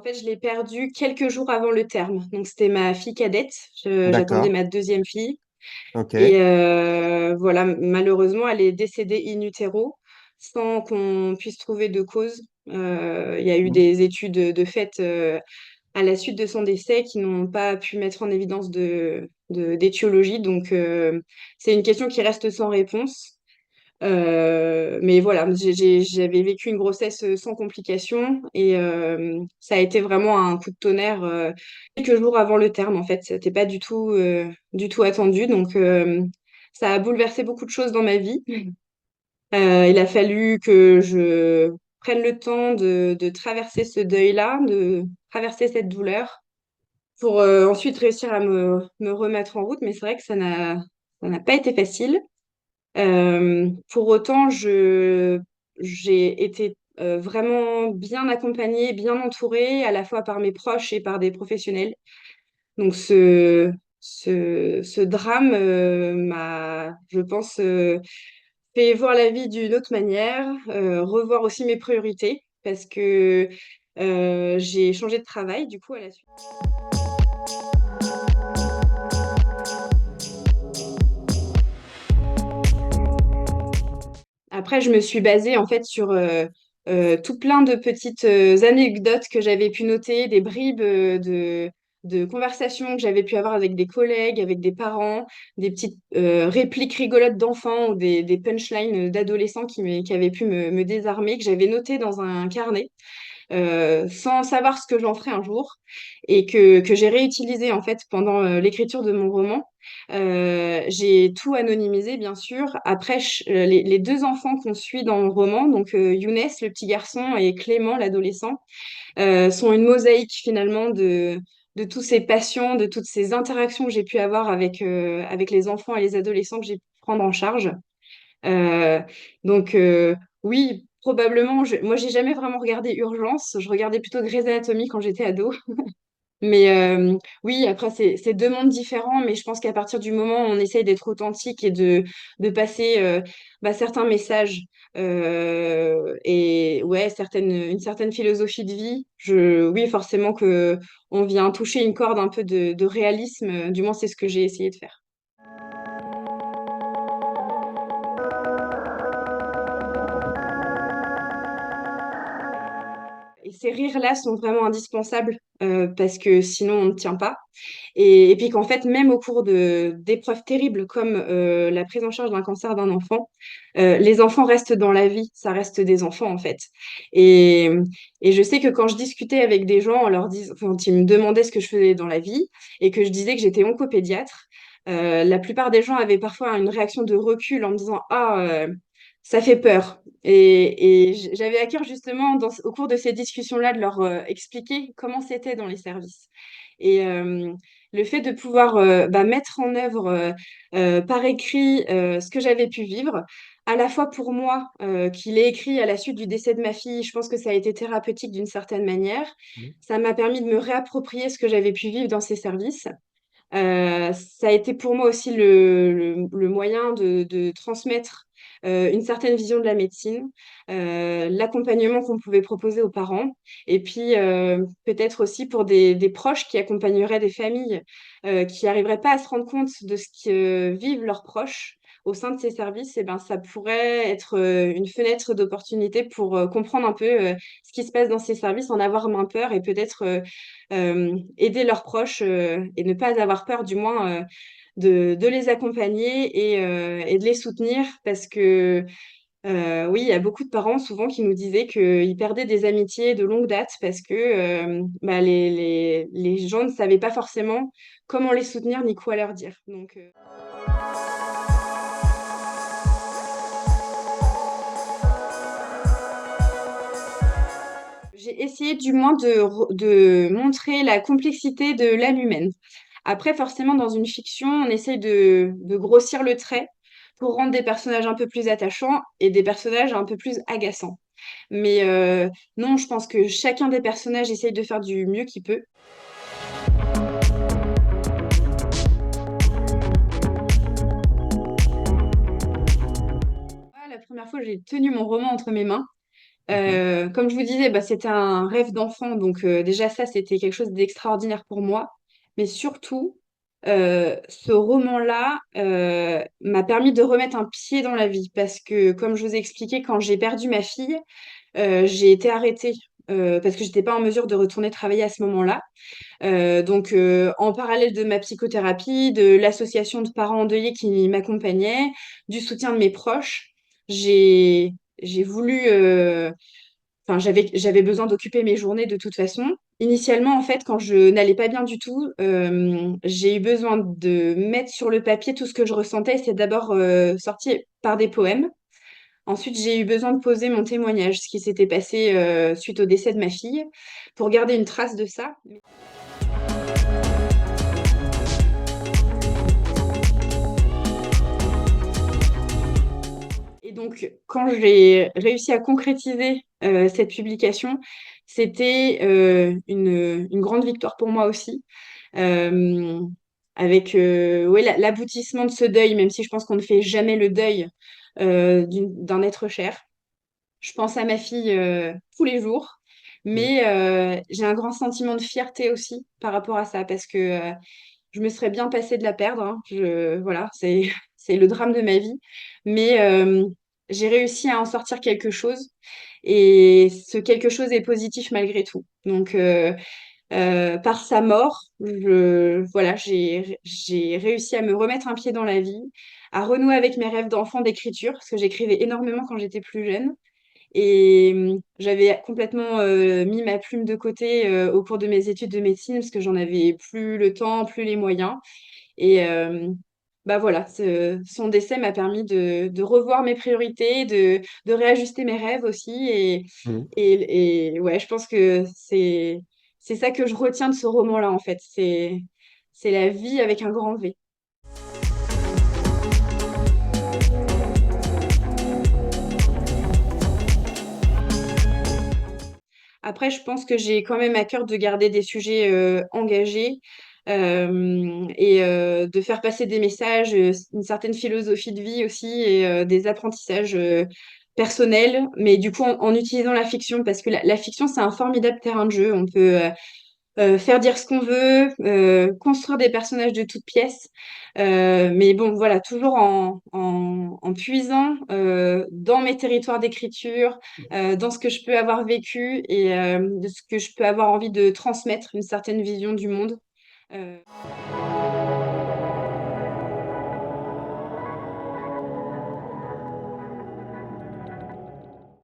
fait, je l'ai perdue quelques jours avant le terme. Donc, c'était ma fille cadette. J'attendais D'accord. ma deuxième fille. Et Ok. voilà, malheureusement, elle est décédée in utero sans qu'on puisse trouver de cause. Il y a eu Mhm. des études de fait à la suite de son décès qui n'ont pas pu mettre en évidence d'étiologie. Donc, c'est une question qui reste sans réponse. Mais voilà, j'avais vécu une grossesse sans complications et ça a été vraiment un coup de tonnerre quelques jours avant le terme en fait. C'était pas du tout attendu, donc ça a bouleversé beaucoup de choses dans ma vie. Il a fallu que je prenne le temps de traverser ce deuil-là, de traverser cette douleur pour ensuite réussir à me remettre en route. Mais c'est vrai que ça n'a pas été facile. Pour autant, j'ai été vraiment bien accompagnée, bien entourée, à la fois par mes proches et par des professionnels. Donc, ce drame m'a, je pense, fait voir la vie d'une autre manière, revoir aussi mes priorités, parce que j'ai changé de travail, du coup, à la suite. Après, je me suis basée en fait sur tout plein de petites anecdotes que j'avais pu noter, des bribes de conversations que j'avais pu avoir avec des collègues, avec des parents, des petites répliques rigolotes d'enfants ou des punchlines d'adolescents qui avaient pu me désarmer, que j'avais noté dans un carnet sans savoir ce que j'en ferais un jour et que j'ai réutilisé en fait pendant l'écriture de mon roman. J'ai tout anonymisé, bien sûr. Après, les deux enfants qu'on suit dans le roman, donc Younes, le petit garçon, et Clément, l'adolescent, sont une mosaïque finalement de toutes ces passions, de toutes ces interactions que j'ai pu avoir avec les enfants et les adolescents que j'ai pu prendre en charge. Euh, donc oui, probablement. Moi, j'ai jamais vraiment regardé Urgence. Je regardais plutôt Grey's Anatomy quand j'étais ado. Mais oui, après, c'est deux mondes différents. Mais je pense qu'à partir du moment où on essaye d'être authentique et de passer certains messages et ouais, une certaine philosophie de vie, oui, forcément que on vient toucher une corde un peu de réalisme. Du moins, c'est ce que j'ai essayé de faire. Et ces rires-là sont vraiment indispensables parce que sinon on ne tient pas. Et puis qu'en fait, même au cours d'épreuves terribles comme la prise en charge d'un cancer d'un enfant, les enfants restent dans la vie, ça reste des enfants en fait. Et, et je sais que quand je discutais avec des gens, quand ils me demandaient ce que je faisais dans la vie et que je disais que j'étais oncopédiatre, la plupart des gens avaient parfois une réaction de recul en me disant «Ah, ça fait peur». Et j'avais à cœur justement au cours de ces discussions-là de leur expliquer comment c'était dans les services. Et le fait de pouvoir mettre en œuvre par écrit ce que j'avais pu vivre, à la fois pour moi, qui l'ai écrit à la suite du décès de ma fille, je pense que ça a été thérapeutique d'une certaine manière. Ça m'a permis de me réapproprier ce que j'avais pu vivre dans ces services. Ça a été pour moi aussi le moyen de transmettre une certaine vision de la médecine, l'accompagnement qu'on pouvait proposer aux parents, et puis peut-être aussi pour des proches qui accompagneraient des familles qui n'arriveraient pas à se rendre compte de ce que vivent leurs proches au sein de ces services, et ben, ça pourrait être une fenêtre d'opportunité pour comprendre un peu ce qui se passe dans ces services, en avoir moins peur et peut-être aider leurs proches et ne pas avoir peur du moins de les accompagner et de les soutenir parce que oui, il y a beaucoup de parents souvent qui nous disaient qu'ils perdaient des amitiés de longue date parce que les gens ne savaient pas forcément comment les soutenir ni quoi leur dire. Donc, j'ai essayé du moins de montrer la complexité de l'âme humaine. Après, forcément, dans une fiction, on essaye de grossir le trait pour rendre des personnages un peu plus attachants et des personnages un peu plus agaçants. Mais non, je pense que chacun des personnages essaye de faire du mieux qu'il peut. Ah, la première fois, j'ai tenu mon roman entre mes mains. Mhm. Comme je vous disais, bah, c'était un rêve d'enfant, donc déjà ça, c'était quelque chose d'extraordinaire pour moi. Mais surtout, ce roman-là m'a permis de remettre un pied dans la vie, parce que comme je vous ai expliqué, quand j'ai perdu ma fille, j'ai été arrêtée parce que j'étais pas en mesure de retourner travailler à ce moment-là. Donc, en parallèle de ma psychothérapie, de l'association de parents endeuillés qui m'accompagnait, du soutien de mes proches, j'ai j'ai voulu, enfin, j'avais besoin d'occuper mes journées de toute façon. Initialement, en fait, quand je n'allais pas bien du tout, j'ai eu besoin de mettre sur le papier tout ce que je ressentais. C'est d'abord sorti par des poèmes. Ensuite, j'ai eu besoin de poser mon témoignage, ce qui s'était passé suite au décès de ma fille, pour garder une trace de ça. Et donc, quand j'ai réussi à concrétiser cette publication, c'était une grande victoire pour moi aussi. Euh, Avec ouais, l'aboutissement de ce deuil, même si je pense qu'on ne fait jamais le deuil d'un être cher. Je pense à ma fille tous les jours, Mm. mais j'ai un grand sentiment de fierté aussi par rapport à ça, parce que je me serais bien passée de la perdre, hein. Voilà, c'est c'est le drame de ma vie, mais j'ai réussi à en sortir quelque chose, et ce quelque chose est positif malgré tout. Donc, par sa mort, voilà, j'ai réussi à me remettre un pied dans la vie, à renouer avec mes rêves d'enfant d'écriture, parce que j'écrivais énormément quand j'étais plus jeune. Et j'avais complètement mis ma plume de côté au cours de mes études de médecine parce que j'en avais plus le temps, plus les moyens. Et bah voilà, son décès m'a permis de revoir mes priorités, de réajuster mes rêves aussi. Mm. Et ouais, je pense que c'est ça que je retiens de ce roman-là, en fait. C'est la vie avec un grand V. Après, je pense que j'ai quand même à cœur de garder des sujets engagés et de faire passer des messages, une certaine philosophie de vie aussi et des apprentissages personnels, mais du coup en utilisant la fiction, parce que la fiction, c'est un formidable terrain de jeu. On peut faire dire ce qu'on veut, construire des personnages de toutes pièces. Mais bon, voilà, toujours en puisant dans mes territoires d'écriture, dans ce que je peux avoir vécu et de ce que je peux avoir envie de transmettre, une certaine vision du monde. Euh,